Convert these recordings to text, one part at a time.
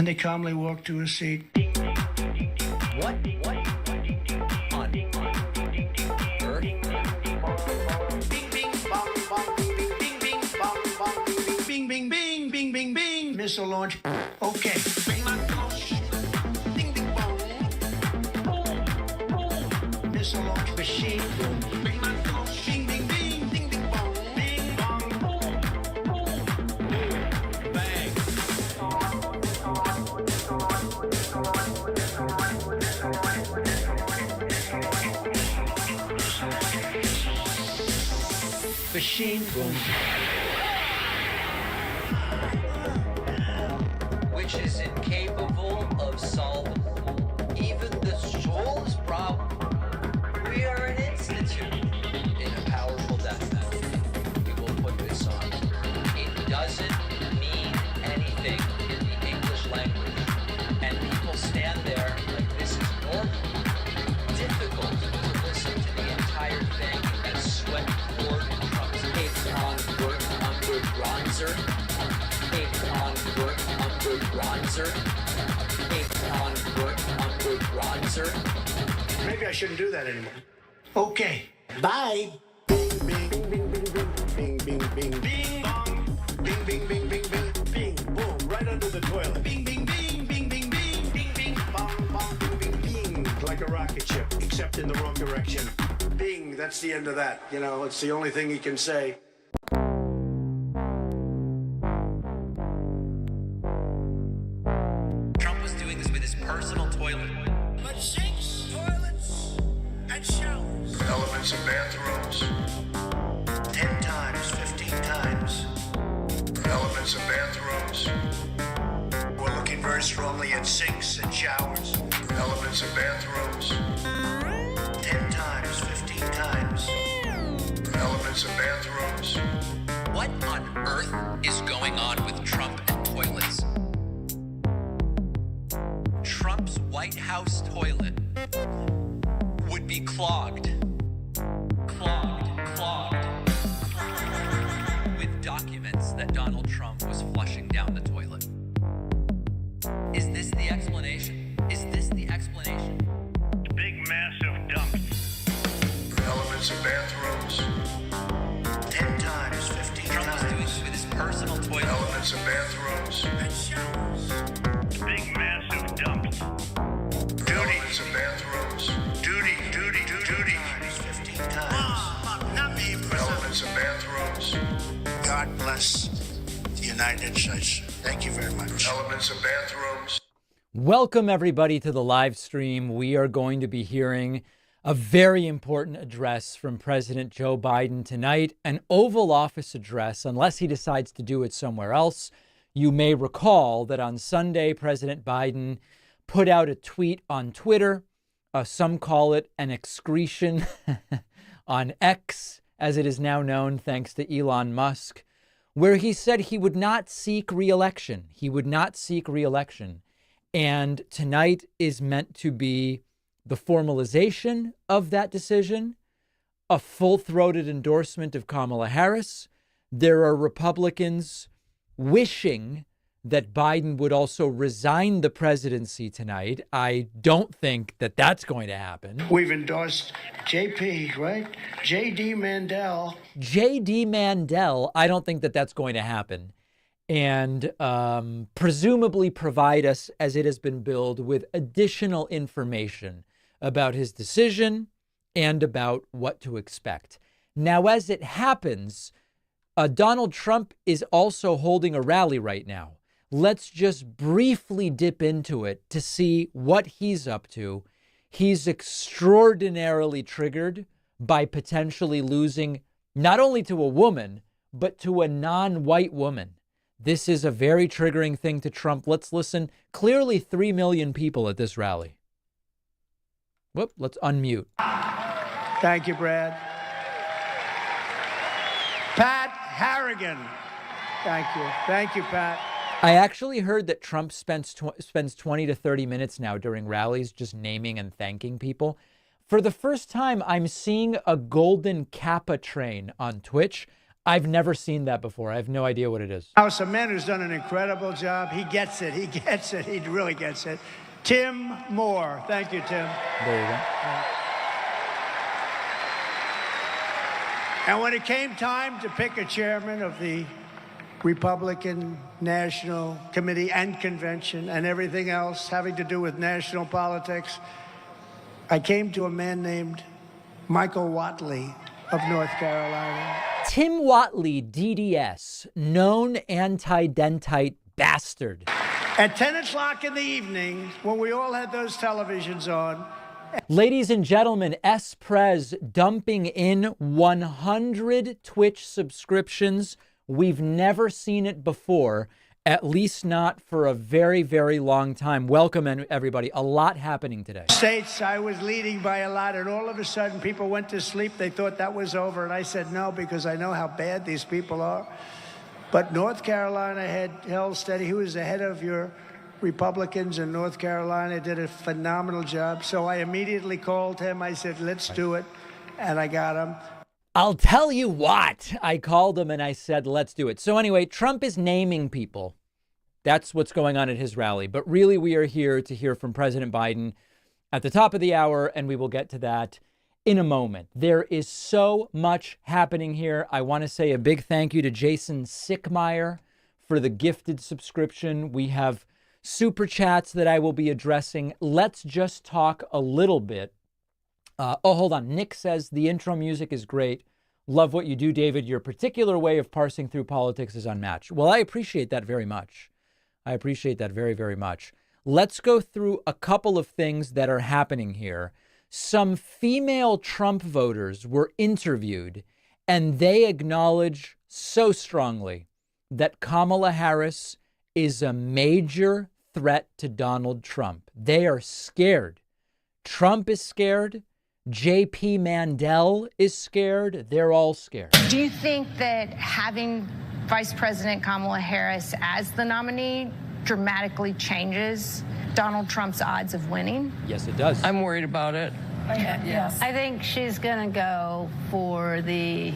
And they calmly walked to a seat. What on earth? Bing, bing, bong, bong, bing, bing, bing, bing, bong, bong, bing, bing, bing, bing, bing, bing, bing. Missile launch. Okay. Bing, bang, cloche. Ding, ding, bong. Missile launch machine. Bing, bang, cloche. Bing, bing, bing, ding, ding, bong. Bing, bong. Bang. Machine boom. Which is incapable of solving even the smallest problem. We are an institute in a powerful death metal. We will put this on. It doesn't mean anything in the English language. And people stand there like this is normal. Difficult to listen to the entire thing and sweat poured in Trump's cape on work under bronzer. Cape on work under bronzer. Cape on work under bronzer. Maybe I shouldn't do that anymore. Okay. Bye. Bing, bing, bing, bing, bing, bing, bing, bing, bing, bong. Bing, bing, bing, bing, bing, bing, boom, right under the toilet. Bing, bing, bing, bing, bing, bing, bing, bing, bong, bong, bing, bing, bing, like a rocket ship, except in the wrong direction. Bing, that's the end of that. You know, it's the only thing he can say. Trump was doing this with his personal toilet. But sinks, toilets, and showers. Elements of bathrooms. 10 times, 15 times. Elements of bathrooms. We're looking very strongly at sinks and showers. Elements of bathrooms. 10 times, 15 times. Elements of bathrooms. What on earth is going on with Trump and toilets? Trump's White House toilet would be clogged. Clogged with documents that Donald Trump was flushing down the toilet. Is this the explanation? Is this the explanation? Big massive dump. Elements of bathrooms. 10 times, 15 Trump was doing this with his personal toilet. Elements of bathrooms. and showers. Big massive dump. Elements of bathrooms. Duty. 15 times. Not me, Elements of bathrooms. God bless the United States. Thank you very much. Elements of bathrooms. Welcome, everybody, to the live stream. We are going to be hearing a very important address from President Joe Biden tonight, an Oval Office address, unless he decides to do it somewhere else. You may recall that on Sunday, President Biden put out a tweet on Twitter. Some call it an excretion on X, as it is now known, thanks to Elon Musk, where he said he would not seek re-election. He would not seek re-election. And tonight is meant to be the formalization of that decision, a full-throated endorsement of Kamala Harris. There are Republicans wishing that Biden would also resign the presidency tonight. I don't think that that's going to happen. We've endorsed JP, right? JD Mandel. J.D. Mandel, I don't think that that's going to happen. And presumably provide us, as it has been billed, with additional information about his decision and about what to expect. Now, as it happens, Donald Trump is also holding a rally right now. Let's just briefly dip into it to see what he's up to. He's extraordinarily triggered by potentially losing not only to a woman, but to a non-white woman. This is a very triggering thing to Trump. Let's listen. Clearly 3 million people at this rally. Whoop, let's unmute. Thank you, Brad. Pat Harrigan. Thank you. Thank you, Pat. I actually heard that Trump spends 20 to 30 minutes now during rallies just naming and thanking people. For the first time, I'm seeing a golden Kappa train on Twitch. I've never seen that before. I have no idea what it is. House, a man who's done an incredible job. He gets it. He gets it. He really gets it. Tim Moore. Thank you, Tim. There you go. And when it came time to pick a chairman of the Republican National Committee and Convention and everything else having to do with national politics, I came to a man named Michael Whatley of North Carolina. Tim Whatley, DDS, known anti-dentite bastard. At 10 o'clock in the evening, when we all had those televisions on. Ladies and gentlemen, S-Prez dumping in 100 Twitch subscriptions. We've never seen it before, at least not for a very, very long time. Welcome, everybody. A lot happening today. States, I was leading by a lot, and all of a sudden people went to sleep. They thought that was over, and I said no, because I know how bad these people are. But North Carolina held steady. He was ahead of your Republicans in North Carolina, did a phenomenal job. So I immediately called him. I said, let's do it. And I got him. I'll tell you what. I called him and I said, let's do it. So anyway, Trump is naming people. That's what's going on at his rally. But really, we are here to hear from President Biden at the top of the hour, and we will get to that in a moment. There is so much happening here. I want to say a big thank you to Jason Sickmeyer for the gifted subscription. We have super chats that I will be addressing. Let's just talk a little bit. Hold on. Nick says the intro music is great. Love what you do, David. Your particular way of parsing through politics is unmatched. Well, I appreciate that very much. I appreciate that very, very much. Let's go through a couple of things that are happening here. Some female Trump voters were interviewed, and they acknowledge so strongly that Kamala Harris is a major threat to Donald Trump. They are scared. Trump is scared. J.P. Mandel is scared. They're all scared. Do you think that having Vice President Kamala Harris as the nominee dramatically changes Donald Trump's odds of winning? Yes, it does. I'm worried about it. Yes. I think she's going to go for the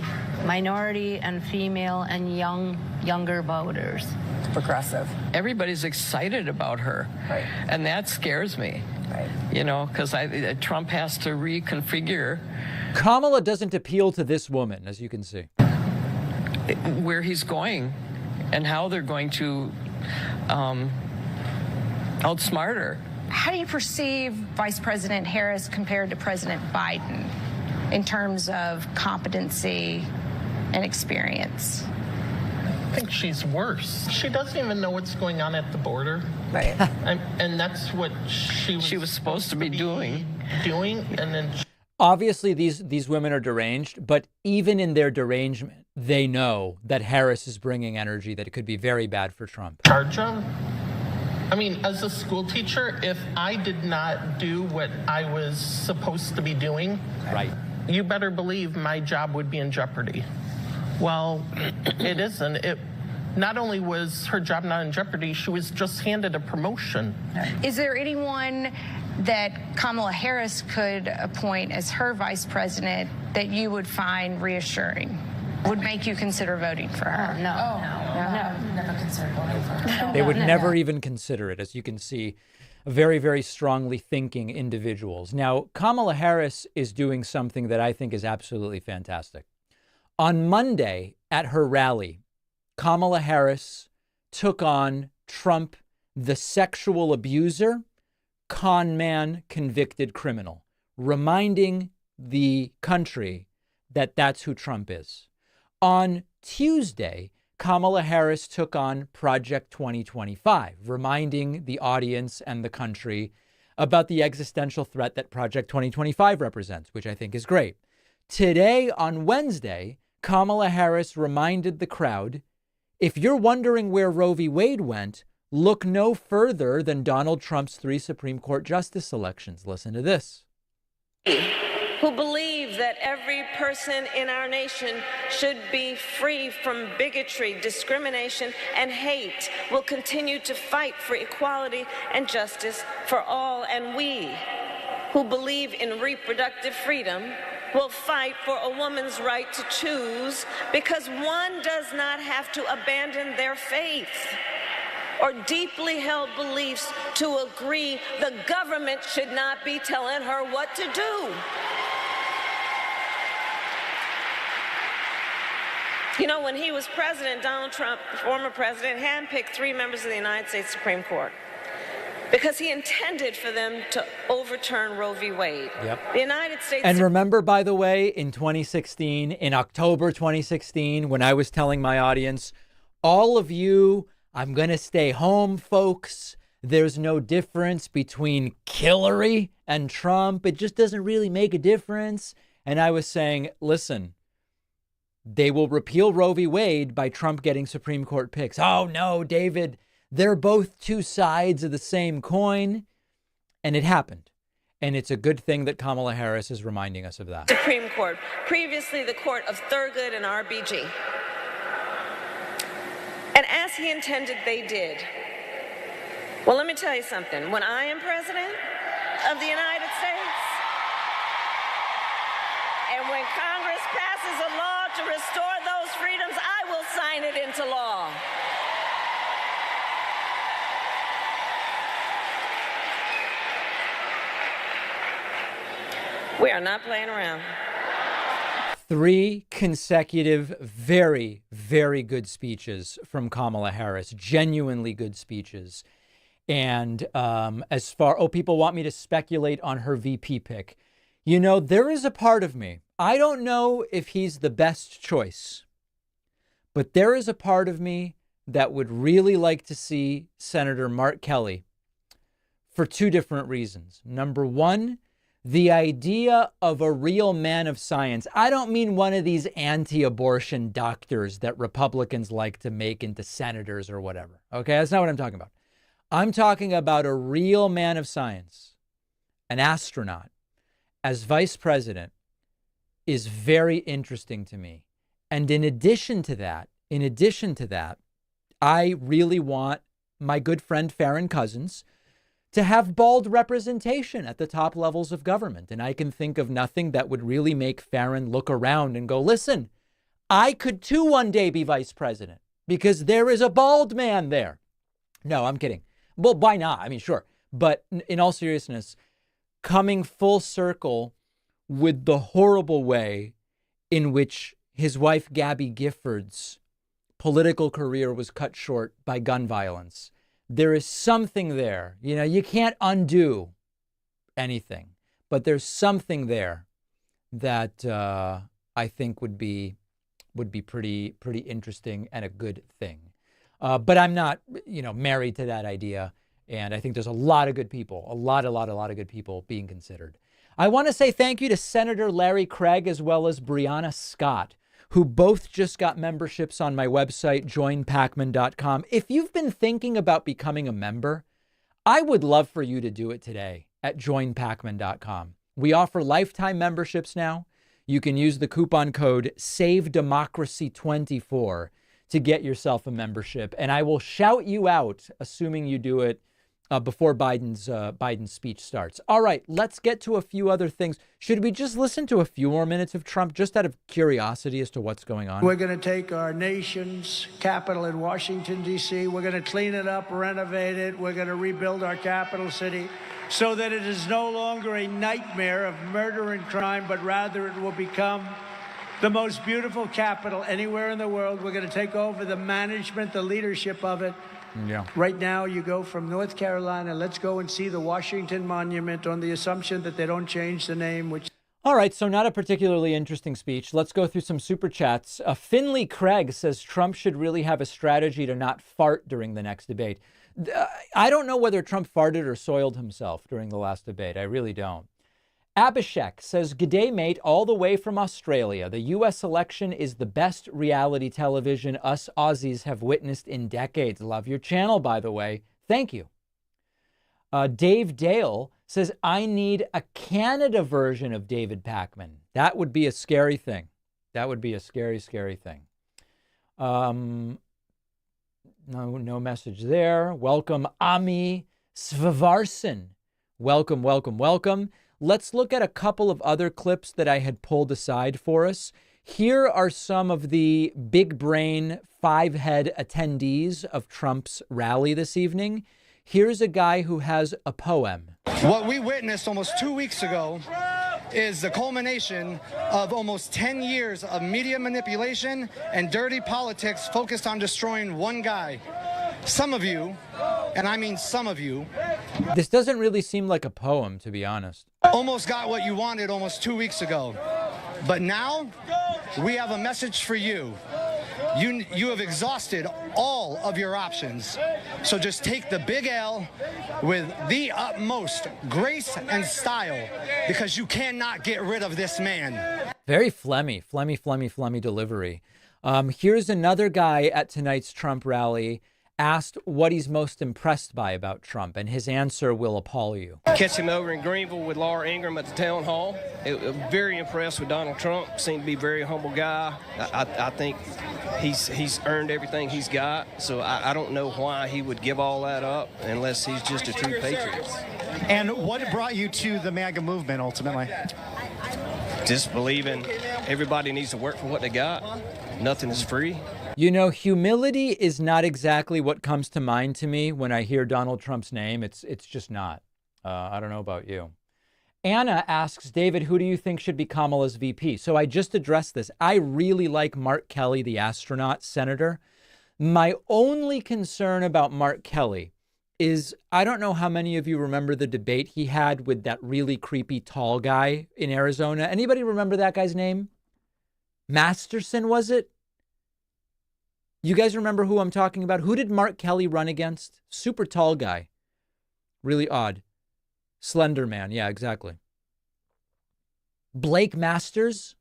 minority and female and younger voters. Progressive. Everybody's excited about her. Right. And that scares me. Right. You know, because Trump has to reconfigure. Kamala doesn't appeal to this woman, as you can see. Where he's going and how they're going to outsmart her. How do you perceive Vice President Harris compared to President Biden in terms of competency and experience? I think she's worse. She doesn't even know what's going on at the border. Right. And that's what she was supposed to be doing. And then obviously these women are deranged, but even in their derangement, they know that Harris is bringing energy that could be very bad for Trump. Charge them. I mean, as a school teacher, if I did not do what I was supposed to be doing, right, you better believe my job would be in jeopardy. Well, it isn't. It not only was her job not in jeopardy, she was just handed a promotion. Is there anyone that Kamala Harris could appoint as her vice president that you would find reassuring? Would make you consider voting for her? No. Never consider voting for her. They would never even consider it, as you can see. Very, very strongly thinking individuals. Now, Kamala Harris is doing something that I think is absolutely fantastic. On Monday at her rally, Kamala Harris took on Trump, the sexual abuser, con man, convicted criminal, reminding the country that that's who Trump is. On Tuesday, Kamala Harris took on Project 2025, reminding the audience and the country about the existential threat that Project 2025 represents, which I think is great. Today, on Wednesday, Kamala Harris reminded the crowd, if you're wondering where Roe v. Wade went, look no further than Donald Trump's 3 Supreme Court justice elections. Listen to this. Who believe that every person in our nation should be free from bigotry, discrimination, and hate, will continue to fight for equality and justice for all. And we, who believe in reproductive freedom, will fight for a woman's right to choose, because one does not have to abandon their faith or deeply held beliefs to agree the government should not be telling her what to do. You know, when he was president, Donald Trump, former president, handpicked 3 members of the United States Supreme Court because he intended for them to overturn Roe v. Wade. Yep. The United States... And remember, by the way, in 2016, in October 2016, when I was telling my audience, all of you, I'm going to stay home, folks. There's no difference between Hillary and Trump. It just doesn't really make a difference. And I was saying, listen, they will repeal Roe v. Wade by Trump getting Supreme Court picks. Oh, no, David, they're both two sides of the same coin. And it happened. And it's a good thing that Kamala Harris is reminding us of that. Supreme Court, previously the court of Thurgood and RBG. And as he intended, they did. Well, let me tell you something. When I am president of the United States, and when Congress passes a law to restore those freedoms, I will sign it into law. We are not playing around. 3 consecutive, very, very good speeches from Kamala Harris, genuinely good speeches. And people want me to speculate on her VP pick. You know, there is a part of me, I don't know if he's the best choice, but there is a part of me that would really like to see Senator Mark Kelly for 2 different reasons. Number one, the idea of a real man of science. I don't mean one of these anti-abortion doctors that Republicans like to make into senators or whatever. Okay, that's not what I'm talking about. I'm talking about a real man of science, an astronaut, as vice president is very interesting to me. And in addition to that, I really want my good friend Farron Cousins to have bald representation at the top levels of government. And I can think of nothing that would really make Farron look around and go, listen, I could too one day be vice president because there is a bald man there. No, I'm kidding. Well, why not? I mean, sure. But in all seriousness, coming full circle with the horrible way in which his wife, Gabby Gifford's political career was cut short by gun violence. There is something there. You know, you can't undo anything, but there's something there that I think would be pretty interesting and a good thing. But I'm not, married to that idea. And I think there's a lot of good people, a lot of good people being considered. I want to say thank you to Senator Larry Craig as well as Brianna Scott, who both just got memberships on my website, joinpacman.com. If you've been thinking about becoming a member, I would love for you to do it today at joinpacman.com. We offer lifetime memberships now. You can use the coupon code SAVEDEMOCRACY24 to get yourself a membership. And I will shout you out, assuming you do it before Biden's speech starts. All right, let's get to a few other things. Should we just listen to a few more minutes of Trump, just out of curiosity as to what's going on? We're going to take our nation's capital in Washington, D.C. We're going to clean it up, renovate it. We're going to rebuild our capital city so that it is no longer a nightmare of murder and crime, but rather it will become the most beautiful capital anywhere in the world. We're going to take over the management, the leadership of it. Yeah. Right now, you go from North Carolina. Let's go and see the Washington Monument on the assumption that they don't change the name, which... All right, so not a particularly interesting speech. Let's go through some super chats. Finley Craig says Trump should really have a strategy to not fart during the next debate. I don't know whether Trump farted or soiled himself during the last debate. I really don't. Abhishek says, "G'day, mate, all the way from Australia. The U.S. election is the best reality television us Aussies have witnessed in decades." Love your channel, by the way. Thank you. Dave Dale says, "I need a Canada version of David Pakman." That would be a scary thing. That would be a scary, scary thing. No message there. Welcome, Ami Svavarson. Welcome. let's look at a couple of other clips that I had pulled aside for us. Here are some of the big brain 5-head attendees of Trump's rally this evening. Here's a guy who has a poem. What we witnessed almost 2 weeks ago is the culmination of almost 10 years of media manipulation and dirty politics focused on destroying one guy. Some of you, and I mean some of you, this doesn't really seem like a poem, to be honest. Almost got what you wanted almost 2 weeks ago. But now we have a message for you. You have exhausted all of your options. So just take the big L with the utmost grace and style, because you cannot get rid of this man. Very phlegmy delivery. Here's another guy at tonight's Trump rally asked what he's most impressed by about Trump, and his answer will appall you. Catch him over in Greenville with Laura Ingraham at the town hall. Very impressed with Donald Trump. Seemed to be a very humble guy. I think he's earned everything he's got, so I don't know why he would give all that up unless he's just a true patriot. And what brought you to the MAGA movement ultimately? Just believing everybody needs to work for what they got. Nothing is free. You know, humility is not exactly what comes to mind to me when I hear Donald Trump's name. It's just not. I don't know about you. Anna asks, David, who do you think should be Kamala's VP? So I just addressed this. I really like Mark Kelly, the astronaut senator. My only concern about Mark Kelly is I don't know how many of you remember the debate he had with that really creepy tall guy in Arizona. Anybody remember that guy's name? Masterson, was it? You guys remember who I'm talking about? Who did Mark Kelly run against? Super tall guy. Really odd. Slender man. Yeah, exactly. Blake Masterson.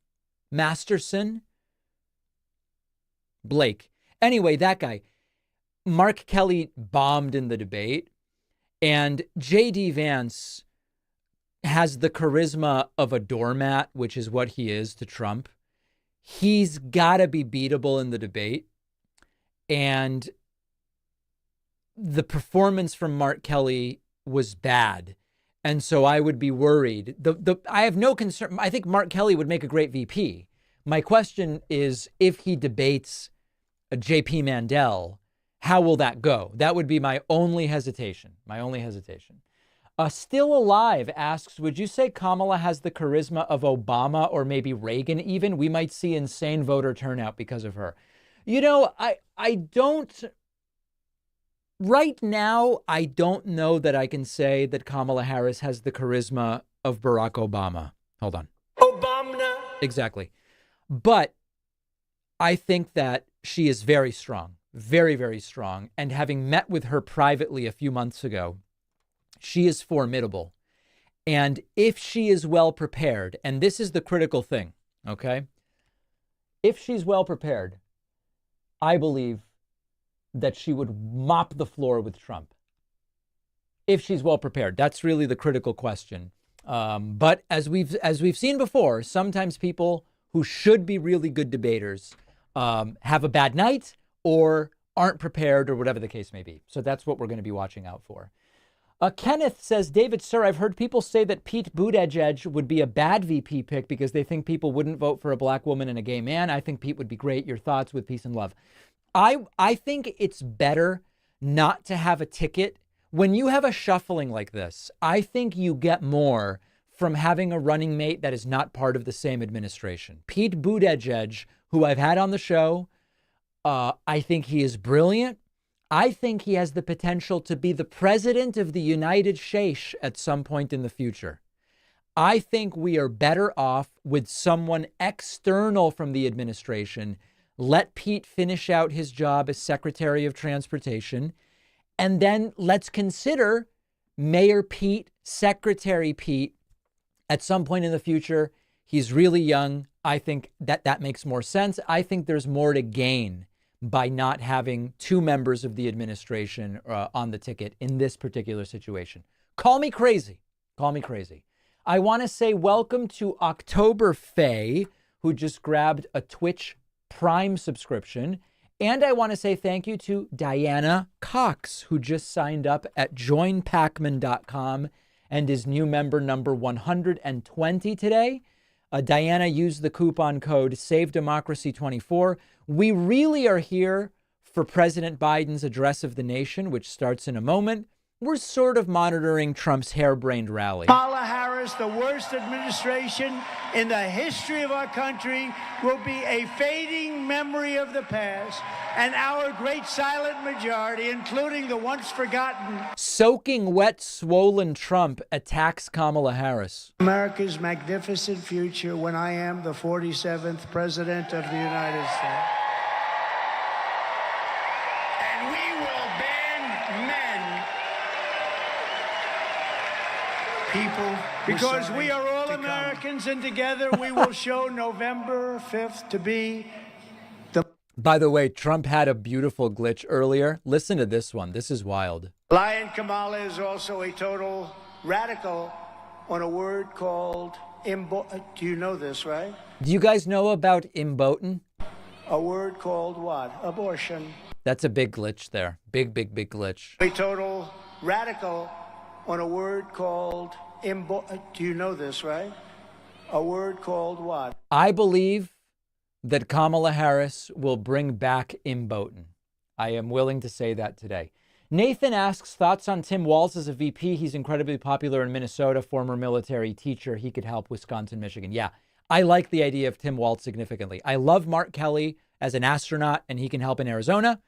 Blake. Anyway, that guy. Mark Kelly bombed in the debate. And J.D. Vance has the charisma of a doormat, which is what he is to Trump. He's got to be beatable in the debate. And the performance from Mark Kelly was bad. And so I would be worried. I have no concern. I think Mark Kelly would make a great VP. My question is, if he debates a J.P. Mandel, how will that go? That would be my only hesitation. Still Alive asks, would you say Kamala has the charisma of Obama or maybe Reagan even? We might see insane voter turnout because of her. You know, I don't, right now, I don't know that I can say that Kamala Harris has the charisma of Barack Obama. Hold on. Obama. Exactly. But I think that she is very strong, very, very strong. And having met with her privately a few months ago, she is formidable. And if she is well prepared, and this is the critical thing, okay? If she's well prepared, I believe that she would mop the floor with Trump. If she's well prepared, that's really the critical question. But as we've seen before, sometimes people who should be really good debaters have a bad night or aren't prepared or whatever the case may be. So that's what we're going to be watching out for. Kenneth says, David, sir, I've heard people say that Pete Buttigieg would be a bad VP pick because they think people wouldn't vote for a black woman and a gay man. I think Pete would be great. Your thoughts? With peace and love. I think it's better not to have a ticket. When you have a shuffling like this, I think you get more from having a running mate that is not part of the same administration. Pete Buttigieg, who I've had on the show, I think he is brilliant. I think he has the potential to be the president of the United States at some point in the future. I think we are better off with someone external from the administration. Let Pete finish out his job as Secretary of Transportation. And then let's consider Mayor Pete, Secretary Pete at some point in the future. He's really young. I think that makes more sense. I think there's more to gain by not having two members of the administration on the ticket in this particular situation. Call me crazy. Call me crazy. I want to say welcome to October Faye, who just grabbed a Twitch Prime subscription. And I want to say thank you to Diana Cox, who just signed up at joinpacman.com and is new member number 120 today. Diana used the coupon code SaveDemocracy24. We really are here for President Biden's address of the nation, which starts in a moment. We're sort of monitoring Trump's harebrained rally. Kamala Harris, the worst administration in the history of our country, will be a fading memory of the past, and our great silent majority, including the once forgotten. Soaking wet, swollen Trump attacks Kamala Harris. America's magnificent future when I am the 47th president of the United States. And we will ban men. People, because we are all Americans, and together we will show November 5th to be the... By the way, Trump had a beautiful glitch earlier. Listen to this one. This is wild. Lion Kamala is also a total radical on a word called do you know this, right? Do you guys know about imboten? A word called what? Abortion. That's a big glitch there. Big glitch. A total radical on a word called do you know this, right? A word called what? I believe that Kamala Harris will bring back imboten. I am willing to say that today. Nathan asks, thoughts on Tim Walz as a VP? He's incredibly popular in Minnesota, former military teacher. He could help Wisconsin, Michigan. Yeah, I like the idea of Tim Walz significantly. I love Mark Kelly as an astronaut, and he can help in Arizona.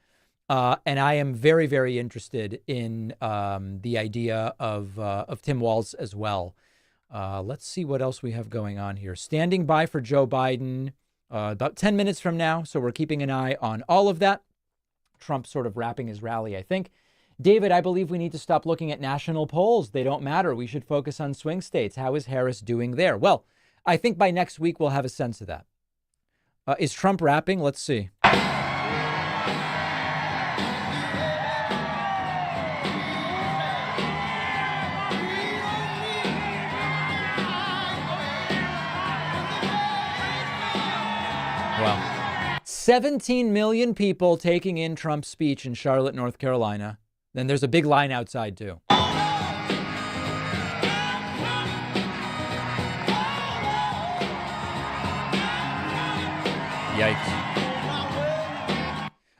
And I am very, very interested in the idea of Tim Walz as well. Let's see what else we have going on here. Standing by for Joe Biden about 10 minutes from now. So we're keeping an eye on all of that. Trump sort of wrapping his rally, I think. David, I believe we need to stop looking at national polls. They don't matter. We should focus on swing states. How is Harris doing there? Well, I think by next week we'll have a sense of that. Is Trump rapping? Let's see. Well, 17 million people taking in Trump's speech in Charlotte, North Carolina. Then there's a big line outside, too. Yikes.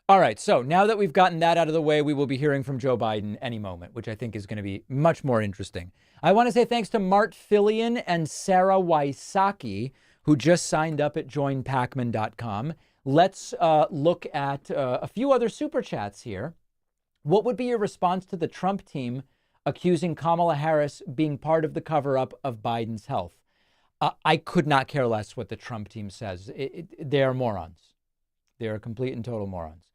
All right, so now that we've gotten that out of the way, we will be hearing from Joe Biden any moment, which I think is going to be much more interesting. I want to say thanks to Mart Fillion and Sarah Wysocki, who just signed up at joinpacman.com. Let's look at a few other super chats here. What would be your response to the Trump team accusing Kamala Harris being part of the cover-up of Biden's health? I could not care less what the Trump team says. They are morons. They are complete and total morons.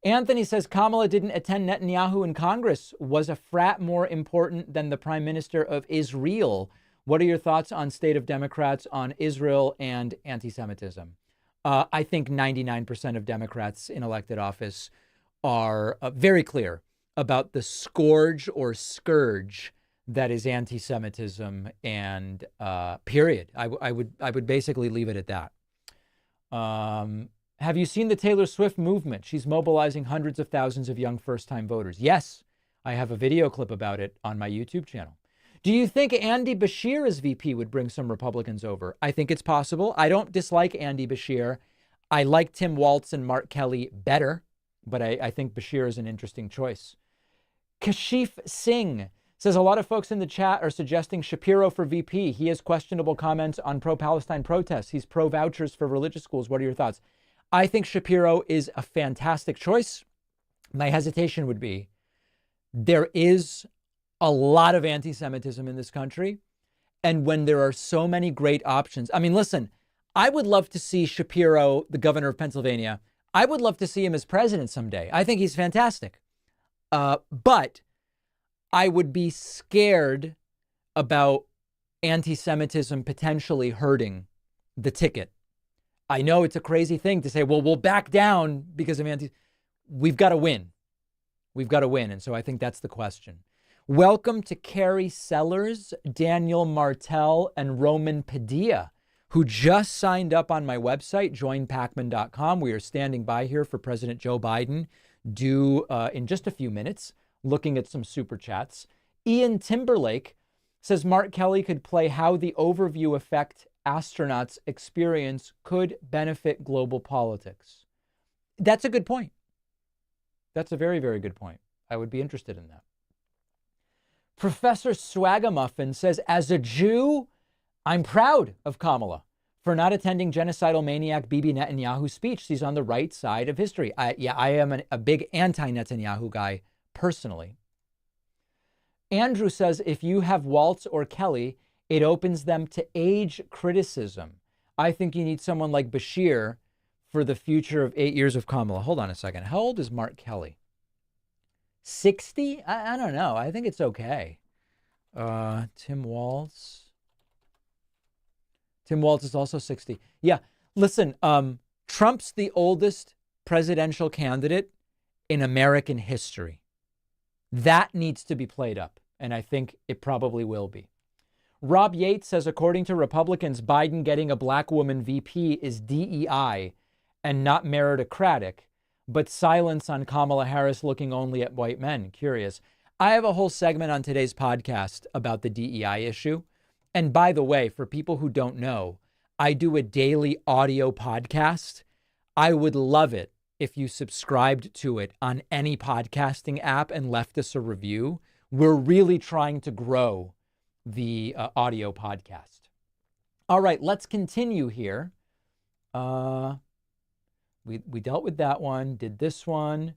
Anthony says Kamala didn't attend Netanyahu in Congress. Was a frat more important than the prime minister of Israel? What are your thoughts on state of Democrats on Israel and anti-Semitism? I think 99% of Democrats in elected office are very clear about the scourge or scourge that is anti-Semitism, and period. I would basically leave it at that. Have you seen the Taylor Swift movement? She's mobilizing hundreds of thousands of young first-time voters. Yes, I have a video clip about it on my YouTube channel. Do you think Andy Bashir as VP would bring some Republicans over? I think it's possible. I don't dislike Andy Bashir. I like Tim Walz and Mark Kelly better, but I think Bashir is an interesting choice. Kashif Singh says a lot of folks in the chat are suggesting Shapiro for VP. He has questionable comments on pro-Palestine protests. He's pro-vouchers for religious schools. What are your thoughts? I think Shapiro is a fantastic choice. My hesitation would be there is a lot of anti-Semitism in this country. And when there are so many great options, I mean, listen, I would love to see Shapiro, the governor of Pennsylvania. I would love to see him as president someday. I think he's fantastic. But I would be scared about anti-Semitism potentially hurting the ticket. I know it's a crazy thing to say, well, we'll back down because of we've got to win. We've got to win. And so I think that's the question. Welcome to Carrie Sellers, Daniel Martell, and Roman Padilla, who just signed up on my website, joinpacman.com. We are standing by here for President Joe Biden, due in just a few minutes, looking at some super chats. Ian Timberlake Says Mark Kelly could play how the overview effect astronauts experience could benefit global politics. That's a good point. That's a very, very good point. I would be interested in that. Professor Swagamuffin says, as a Jew, I'm proud of Kamala for not attending genocidal maniac Bibi Netanyahu's speech. She's on the right side of history. I am a big anti-Netanyahu guy personally. Andrew says, if you have Waltz or Kelly, it opens them to age criticism. I think you need someone like Bashir for the future of 8 years of Kamala. Hold on a second. How old is Mark Kelly? 60? I don't know. I think it's okay. Tim Waltz. Tim Waltz is also 60. Yeah. Listen, Trump's the oldest presidential candidate in American history. That needs to be played up, and I think it probably will be. Rob Yates says, according to Republicans, Biden getting a black woman VP is DEI and not meritocratic, but silence on Kamala Harris looking only at white men. Curious. I have a whole segment on today's podcast about the DEI issue. And by the way, for people who don't know, I do a daily audio podcast. I would love it if you subscribed to it on any podcasting app and left us a review. We're really trying to grow the audio podcast. All right, let's continue here. We dealt with that one, did this one.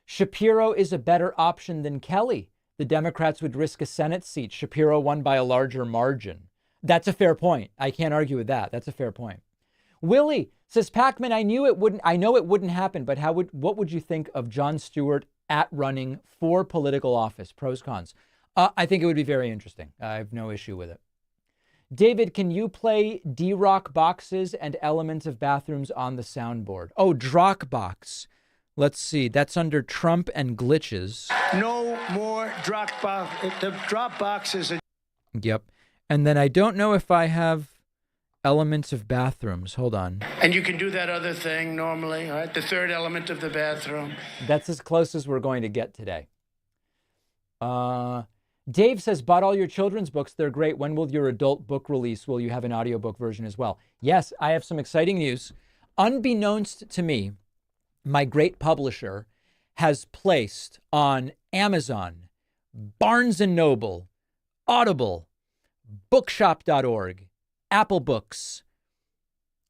Shapiro is a better option than Kelly. The Democrats would risk a Senate seat. Shapiro won by a larger margin. That's a fair point. I can't argue with that. That's a fair point. Willie says, Pacman, I know it wouldn't happen, but what would you think of Jon Stewart at running for political office? Pros, cons. I think it would be very interesting. I have no issue with it. David, can you play D-Rock boxes and elements of bathrooms on the soundboard? Oh, Dropbox. Let's see. That's under Trump and glitches. No more Dropbox. The Dropbox is a... Yep. And then I don't know if I have elements of bathrooms. Hold on. And you can do that other thing normally, all right? The third element of the bathroom. That's as close as we're going to get today. Dave says, bought all your children's books. They're great. When will your adult book release? Will you have an audiobook version as well? Yes, I have some exciting news. Unbeknownst to me, my great publisher has placed on Amazon, Barnes & Noble, Audible, bookshop.org, Apple Books,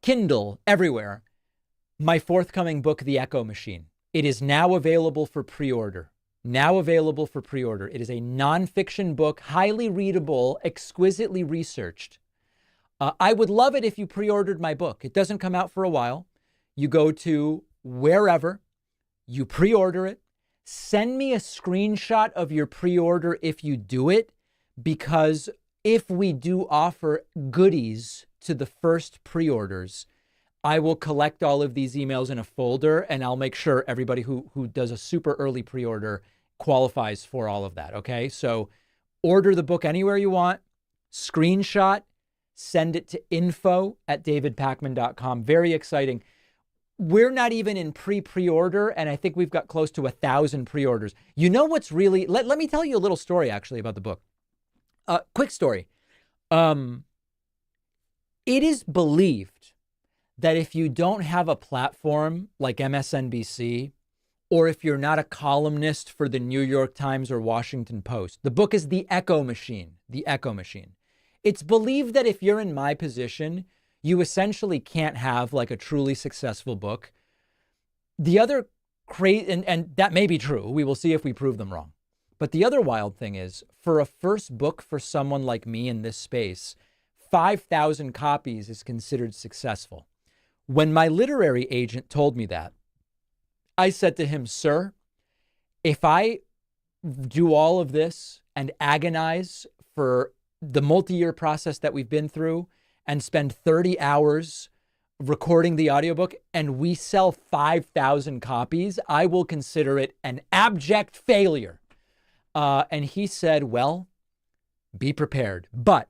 Kindle, everywhere, my forthcoming book, The Echo Machine. It is now available for pre-order. It is a nonfiction book, highly readable, exquisitely researched. I would love it if you pre-ordered my book. It doesn't come out for a while. You go to wherever, you pre-order it. Send me a screenshot of your pre-order if you do it, because if we do offer goodies to the first pre-orders, I will collect all of these emails in a folder, and I'll make sure everybody who does a super early pre-order qualifies for all of that, okay? So order the book anywhere you want, screenshot, send it to info@davidpakman.com. Very exciting. We're not even in pre-order, and I think we've got close to 1,000 pre-orders. You know what's really... Let me tell you a little story, actually, about the book. Quick story. It is believed that if you don't have a platform like MSNBC, or if you're not a columnist for the New York Times or Washington Post, the book is The Echo Machine. The Echo Machine. It's believed that if you're in my position, you essentially can't have like a truly successful book. The other and that may be true. We will see if we prove them wrong. But the other wild thing is, for a first book for someone like me in this space, 5,000 copies is considered successful. When my literary agent told me that, I said to him, sir, if I do all of this and agonize for the multi-year process that we've been through and spend 30 hours recording the audiobook and we sell 5,000 copies, I will consider it an abject failure. And he said, well, be prepared. But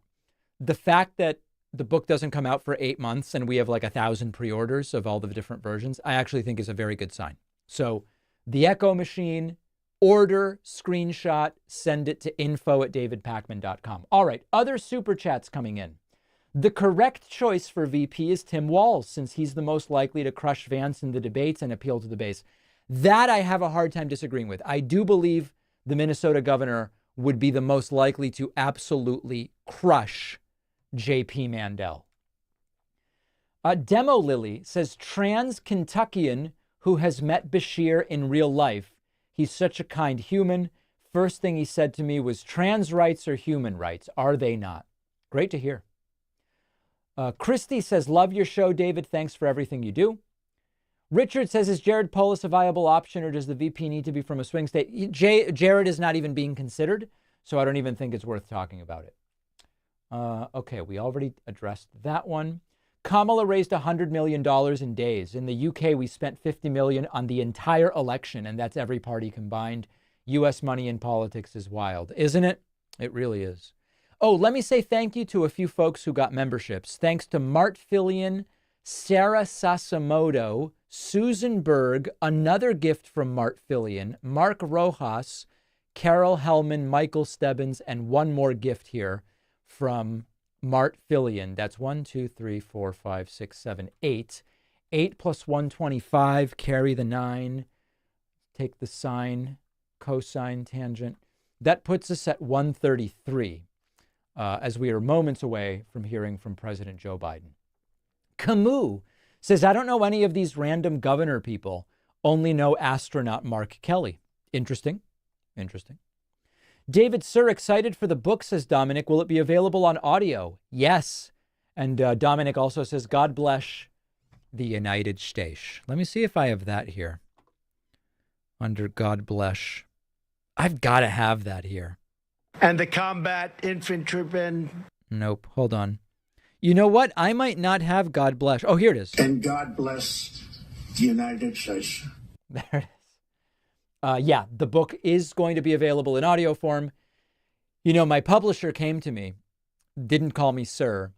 the fact that the book doesn't come out for 8 months and we have like 1,000 pre-orders of all the different versions, I actually think is a very good sign. So The Echo Machine, Order, screenshot, send it to info@davidpakman.com. All right, other super chats coming in. The correct choice for VP is Tim Walz, since he's the most likely to crush Vance in the debates and appeal to the base. That I have a hard time disagreeing with. I do believe the Minnesota governor would be the most likely to absolutely crush JP Mandel. Demo Lily says, trans Kentuckian who has met Bashir in real life. He's such a kind human. First thing he said to me was, trans rights are human rights. Are they not? Great to hear. Christy says, love your show, David. Thanks for everything you do. Richard says, is Jared Polis a viable option, or does the VP need to be from a swing state? Jared is not even being considered, so I don't even think it's worth talking about it. Okay, we already addressed that one. Kamala raised $100 million in days. In the UK, we spent $50 million on the entire election, and that's every party combined. U.S. money in politics is wild, isn't it? It really is. Oh, let me say thank you to a few folks who got memberships. Thanks to Mart Fillion, Sarah Sasamoto, Susan Berg, another gift from Mart Fillion, Mark Rojas, Carol Hellman, Michael Stebbins, and one more gift here from Mart Fillion. That's 1, 2, 3, 4, 5, 6, 7, 8. 8 plus 125, carry the 9, take the sine, cosine, tangent. That puts us at 133, as we are moments away from hearing from President Joe Biden. Camus says, I don't know any of these random governor people, only know astronaut Mark Kelly. Interesting. Interesting. David, sir, excited for the book, says Dominic. Will it be available on audio? Yes. And Dominic also says, God bless the United States. Let me see if I have that here. Under God bless. I've got to have that here. And the combat infantrymen. Nope. Hold on. You know what? I might not have God bless. Oh, here it is. And God bless the United States. There it is. Yeah, the book is going to be available in audio form. You know, my publisher came to me, didn't call me sir,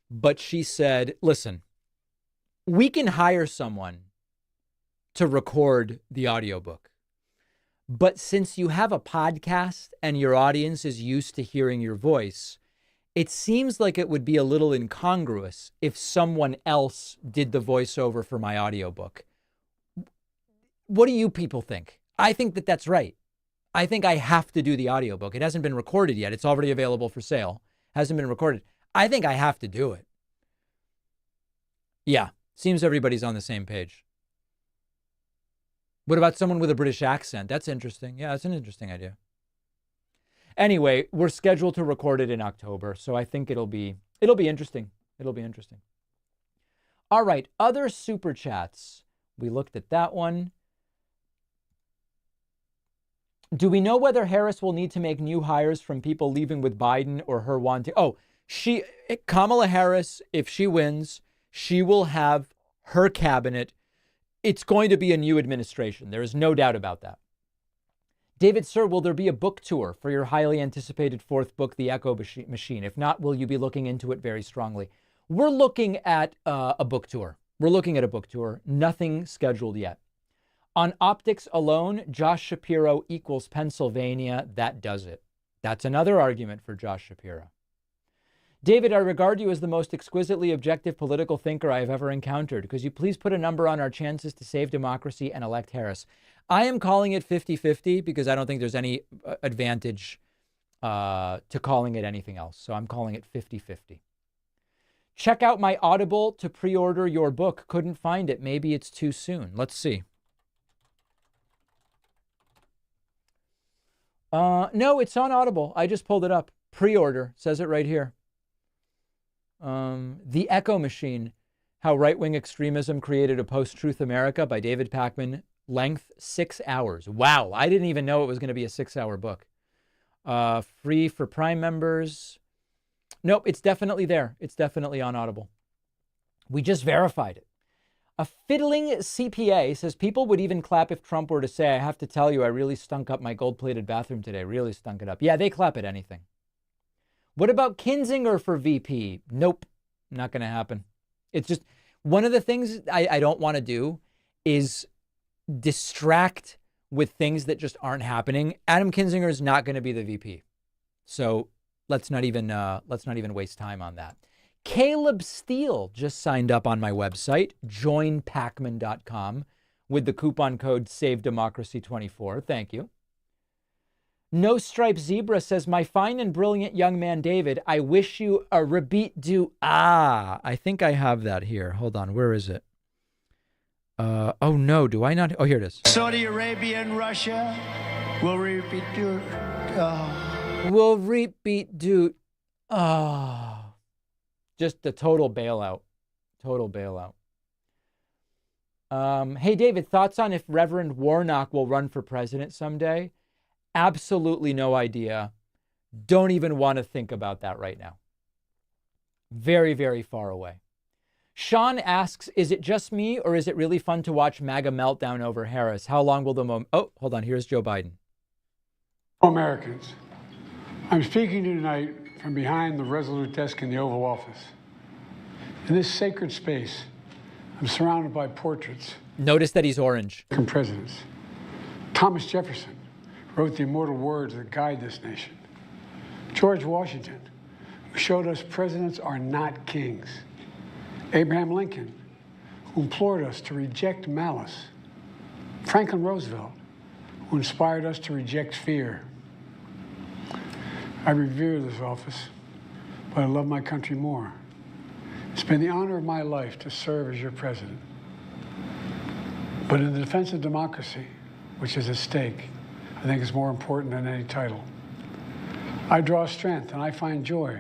but she said, listen, we can hire someone to record the audiobook. But since you have a podcast and your audience is used to hearing your voice, it seems like it would be a little incongruous if someone else did the voiceover for my audiobook. What do you people think? I think that that's right. I think I have to do the audiobook. It hasn't been recorded yet. It's already available for sale. Hasn't been recorded. I think I have to do it. Yeah, seems everybody's on the same page. What about someone with a British accent? That's interesting. Yeah, that's an interesting idea. Anyway, we're scheduled to record it in October, so I think it'll be interesting. It'll be interesting. All right, other super chats. We looked at that one. Do we know whether Harris will need to make new hires from people leaving with Biden or her wanting? Oh, Kamala Harris, if she wins, she will have her cabinet. It's going to be a new administration. There is no doubt about that. David, sir, will there be a book tour for your highly anticipated fourth book, The Echo Machine? If not, will you be looking into it very strongly? We're looking at a book tour. We're looking at a book tour. Nothing scheduled yet. On optics alone, Josh Shapiro equals Pennsylvania. That does it. That's another argument for Josh Shapiro. David, I regard you as the most exquisitely objective political thinker I have ever encountered. Could you please put a number on our chances to save democracy and elect Harris? I am calling it 50-50 because I don't think there's any advantage to calling it anything else. So I'm calling it 50-50. Check out my Audible to pre-order your book. Couldn't find it. Maybe it's too soon. Let's see. No, it's on Audible. I just pulled it up. Pre-order. Says it right here. The Echo Machine. How Right-Wing Extremism Created a Post-Truth America by David Pakman. Length 6 hours. Wow. I didn't even know it was going to be a 6-hour book. Free for Prime members. Nope, it's definitely there. It's definitely on Audible. We just verified it. A fiddling CPA says people would even clap if Trump were to say, I have to tell you, I really stunk up my gold-plated bathroom today. Really stunk it up. Yeah, they clap at anything. What about Kinzinger for VP? Nope, not going to happen. It's just one of the things I don't want to do is distract with things that just aren't happening, Adam Kinzinger is not going to be the VP. So let's not even waste time on that. Caleb Steele just signed up on my website, joinpacman.com, with the coupon code SaveDemocracy24. Thank you. No Stripe Zebra says, my fine and brilliant young man, David, I wish you a repeat do. I think I have that here. Hold on. Where is it? Oh, no. Do I not? Oh, here it is. Saudi Arabia and Russia will repeat do. Will repeat do. Just the total bailout. Total bailout. Hey, David, thoughts on if Reverend Warnock will run for president someday? Absolutely no idea. Don't even want to think about that right now. Very, very far away. Sean asks, is it just me or is it really fun to watch MAGA meltdown over Harris? How long will the moment... Oh, hold on. Here's Joe Biden. Americans, I'm speaking to you tonight from behind the resolute desk in the Oval Office. In this sacred space, I'm surrounded by portraits. Notice that he's orange. From presidents. Thomas Jefferson wrote the immortal words that guide this nation. George Washington, who showed us presidents are not kings. Abraham Lincoln, who implored us to reject malice. Franklin Roosevelt, who inspired us to reject fear. I revere this office, but I love my country more. It's been the honor of my life to serve as your president. But in the defense of democracy, which is at stake, I think it's more important than any title. I draw strength and I find joy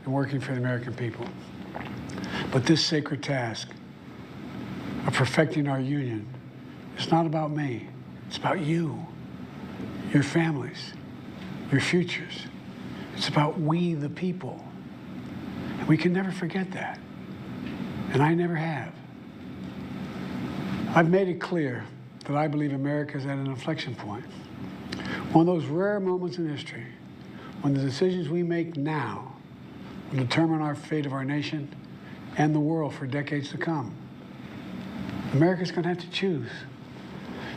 in working for the American people. But this sacred task of perfecting our union is not about me. It's about you, your families, your futures. It's about we, the people. And we can never forget that. And I never have. I've made it clear that I believe America is at an inflection point. One of those rare moments in history when the decisions we make now will determine our fate of our nation and the world for decades to come. America's going to have to choose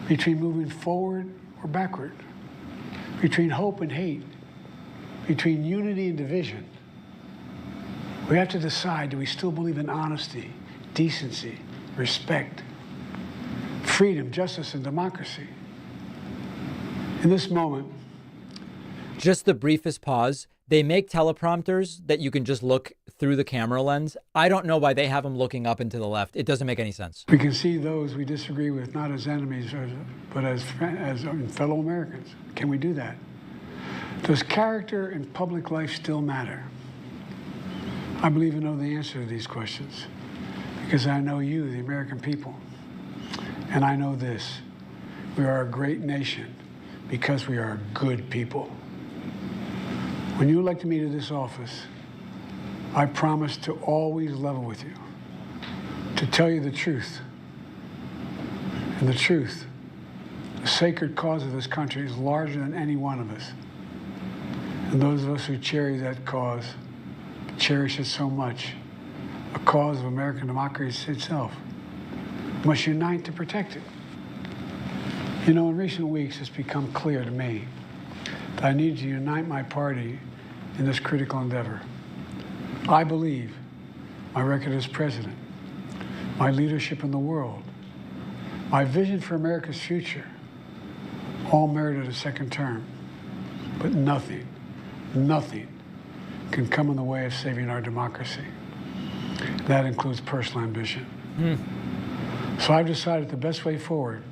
between moving forward or backward, between hope and hate, between unity and division. We have to decide, do we still believe in honesty, decency, respect, freedom, justice, and democracy? In this moment, just the briefest pause. They make teleprompters that you can just look through the camera lens. I don't know why they have them looking up and to the left. It doesn't make any sense. We can see those we disagree with not as enemies, but as fellow Americans. Can we do that? Does character in public life still matter? I believe I know the answer to these questions because I know you, the American people. And I know this. We are a great nation because we are good people. When you elected me to this office, I promised to always level with you, to tell you the truth. And the truth, the sacred cause of this country is larger than any one of us. And those of us who cherish that cause, cherish it so much, a cause of American democracy itself, must unite to protect it. You know, in recent weeks, it's become clear to me that I need to unite my party in this critical endeavor. I believe my record as president, my leadership in the world, my vision for America's future, all merited a second term. But nothing can come in the way of saving our democracy. That includes personal ambition. So I've decided the best way forward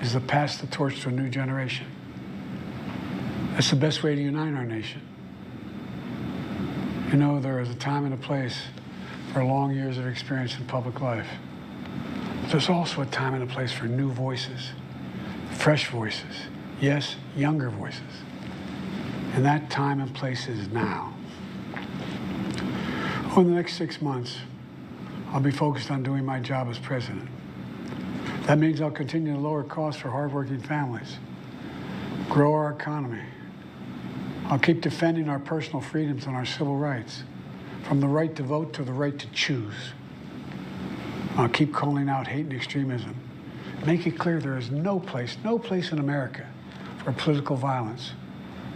is to pass the torch to a new generation. That's the best way to unite our nation. You know, there is a time and a place for long years of experience in public life. But there's also a time and a place for new voices, fresh voices, yes, younger voices. And that time and place is now. Over the next 6 months, I'll be focused on doing my job as president. That means I'll continue to lower costs for hardworking families, grow our economy. I'll keep defending our personal freedoms and our civil rights, from the right to vote to the right to choose. I'll keep calling out hate and extremism make it clear there is no place in America for political violence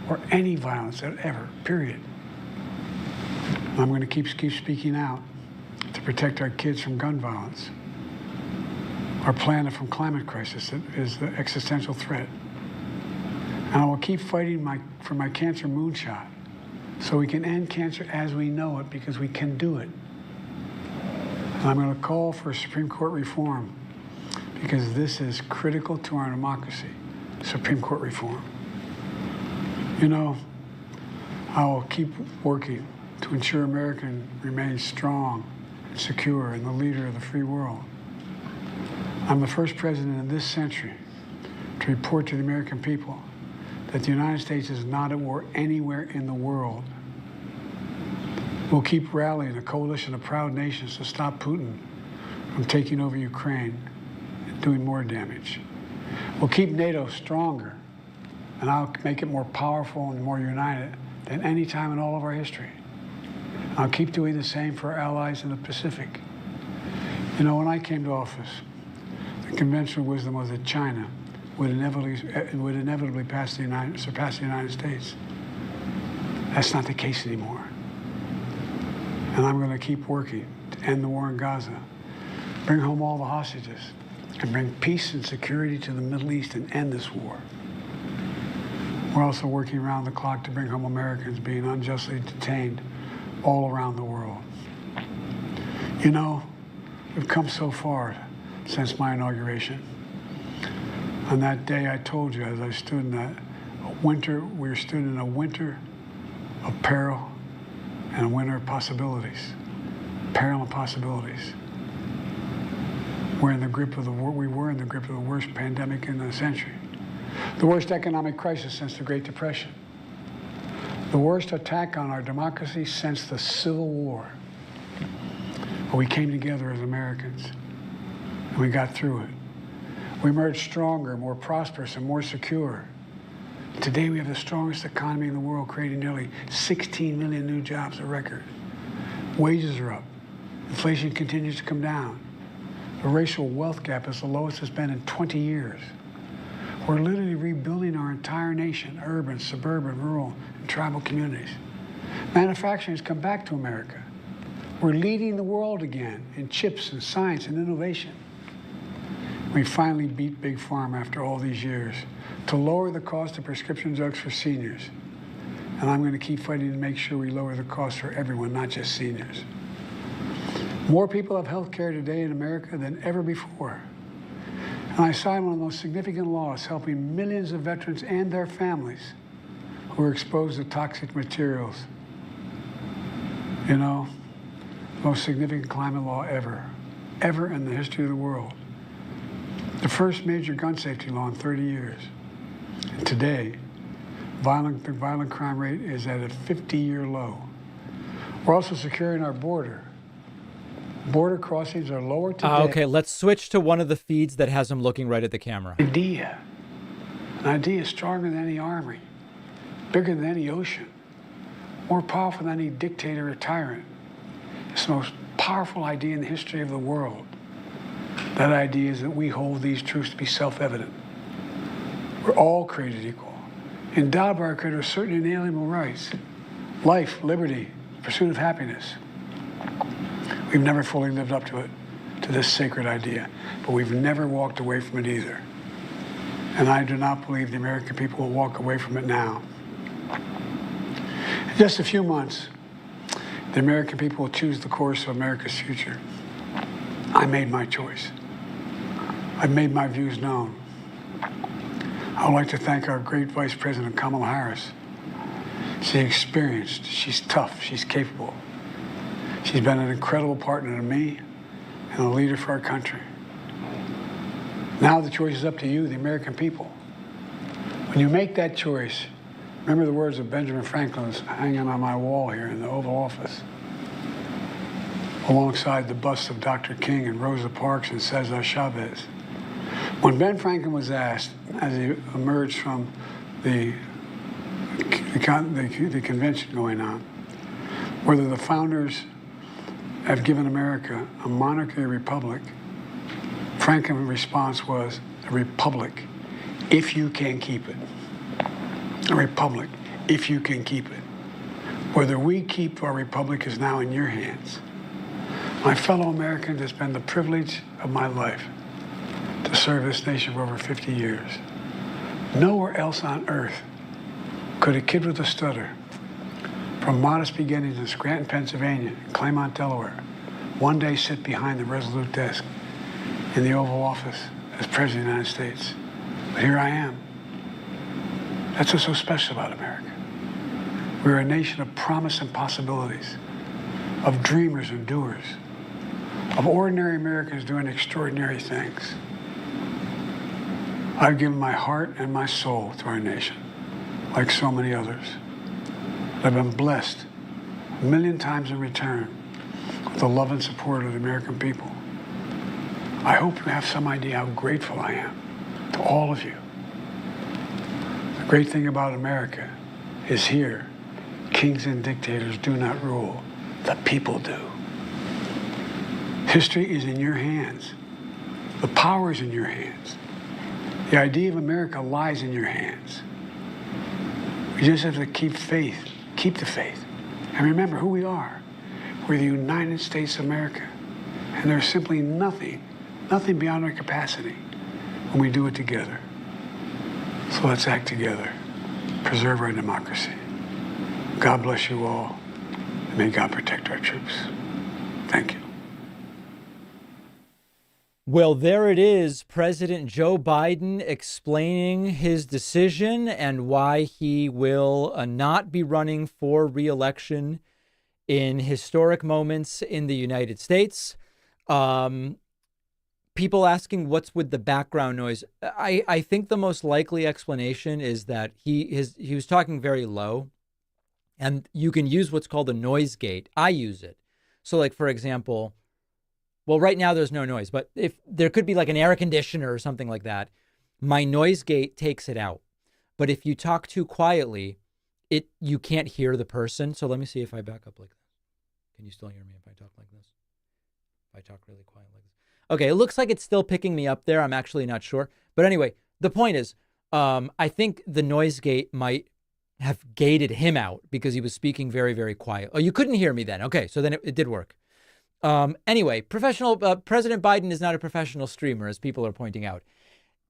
or any violence ever, period. And I'm going to keep speaking out to protect our kids from gun violence, our planet from climate crisis that is the existential threat. And I will keep fighting for my cancer moonshot so we can end cancer as we know it, because we can do it. And I'm going to call for Supreme Court reform because this is critical to our democracy, Supreme Court reform. You know, I will keep working to ensure America remains strong and secure and the leader of the free world. I'm the first president in this century to report to the American people that the United States is not at war anywhere in the world. We'll keep rallying a coalition of proud nations to stop Putin from taking over Ukraine and doing more damage. We'll keep NATO stronger, and I'll make it more powerful and more united than any time in all of our history. I'll keep doing the same for our allies in the Pacific. You know, when I came to office, the conventional wisdom was that China would inevitably surpass the United States. That's not the case anymore. And I'm going to keep working to end the war in Gaza, bring home all the hostages, and bring peace and security to the Middle East and end this war. We're also working around the clock to bring home Americans being unjustly detained all around the world. You know, we've come so far since my inauguration. On that day, I told you, as I stood in that winter, we stood in a winter of peril and a winter of possibilities. Peril and possibilities. We were in the grip of the worst pandemic in the century. The worst economic crisis since the Great Depression. The worst attack on our democracy since the Civil War. But we came together as Americans, and we got through it. We emerged stronger, more prosperous, and more secure. Today we have the strongest economy in the world, creating nearly 16 million new jobs, a record. Wages are up. Inflation continues to come down. The racial wealth gap is the lowest it's been in 20 years. We're literally rebuilding our entire nation, urban, suburban, rural, and tribal communities. Manufacturing has come back to America. We're leading the world again in chips and science and innovation. We finally beat Big Pharma after all these years to lower the cost of prescription drugs for seniors. And I'm going to keep fighting to make sure we lower the cost for everyone, not just seniors. More people have health care today in America than ever before. And I signed one of the most significant laws helping millions of veterans and their families who are exposed to toxic materials. You know, most significant climate law ever in the history of the world. The first major gun safety law in 30 years. And today, the violent crime rate is at a 50-year low. We're also securing our border. Border crossings are lower today. Okay, let's switch to one of the feeds that has him looking right at the camera. An idea stronger than any army, bigger than any ocean, more powerful than any dictator or tyrant. It's the most powerful idea in the history of the world. That idea is that we hold these truths to be self-evident. We're all created equal, endowed by our Creator with certain inalienable rights: life, liberty, pursuit of happiness. We've never fully lived up to it, to this sacred idea, but we've never walked away from it either. And I do not believe the American people will walk away from it now. In just a few months, the American people will choose the course of America's future. I made my choice. I've made my views known. I would like to thank our great Vice President, Kamala Harris. She's experienced, she's tough, she's capable. She's been an incredible partner to me and a leader for our country. Now the choice is up to you, the American people. When you make that choice, remember the words of Benjamin Franklin hanging on my wall here in the Oval Office, alongside the busts of Dr. King and Rosa Parks and Cesar Chavez. When Ben Franklin was asked, as he emerged from the convention going on, whether the founders have given America a monarchy or republic Franklin's response was a republic, if you can keep it. A republic, if you can keep it. Whether we keep our republic is now in your hands. My fellow Americans, it's been the privilege of my life to serve this nation for over 50 years. Nowhere else on earth could a kid with a stutter, from modest beginnings in Scranton, Pennsylvania, and Claymont, Delaware, one day sit behind the resolute desk in the Oval Office as President of the United States. But here I am. That's what's so special about America. We're a nation of promise and possibilities, of dreamers and doers, of ordinary Americans doing extraordinary things. I've given my heart and my soul to our nation, like so many others. I've been blessed a million times in return with the love and support of the American people. I hope you have some idea how grateful I am to all of you. The great thing about America is here, kings and dictators do not rule, the people do. History is in your hands. The power is in your hands. The idea of America lies in your hands. We just have to keep faith, keep the faith, and remember who we are. We're the United States of America, and there's simply nothing beyond our capacity when we do it together. So let's act together, preserve our democracy. God bless you all, and may God protect our troops. Thank you. Well, there it is. President Joe Biden explaining his decision and why he will not be running for re-election in historic moments in the United States. People asking what's with the background noise. I think the most likely explanation is that he was talking very low, and you can use what's called a noise gate. I use it. So like, for example, well, right now there's no noise, but if there could be like an air conditioner or something like that, my noise gate takes it out. But if you talk too quietly, you can't hear the person. So let me see if I back up like this. Can you still hear me if I talk like this? If I talk really quiet like this. Okay, it looks like it's still picking me up there. I'm actually not sure. But anyway, the point is, I think the noise gate might have gated him out because he was speaking very, very quiet. Oh, you couldn't hear me then. Okay, so then it did work. Anyway, President Biden is not a professional streamer, as people are pointing out.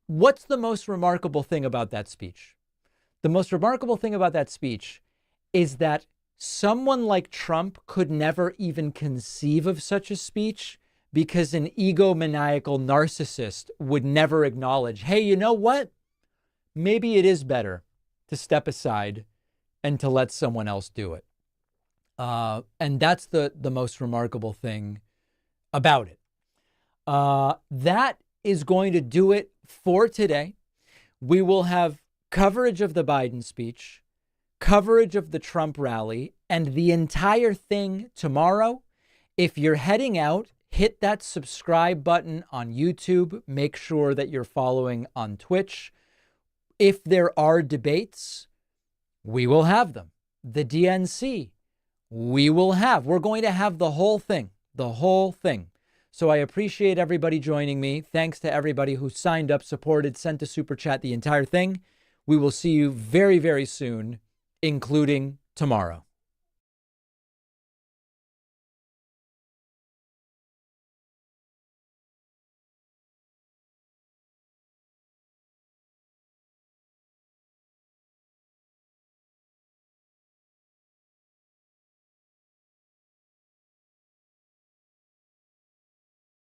What's the most remarkable thing about that speech? The most remarkable thing about that speech is that someone like Trump could never even conceive of such a speech because an egomaniacal narcissist would never acknowledge, hey, you know what? Maybe it is better to step aside and to let someone else do it. And that's the most remarkable thing about it. That is going to do it for today. We will have coverage of the Biden speech, coverage of the Trump rally, and the entire thing tomorrow. If you're heading out, hit that subscribe button on YouTube. Make sure that you're following on Twitch. If there are debates, we will have them. The DNC, we're going to have the whole thing. So I appreciate everybody joining me. Thanks to everybody who signed up, supported, sent a super chat, the entire thing. We will see you very, very soon, including tomorrow.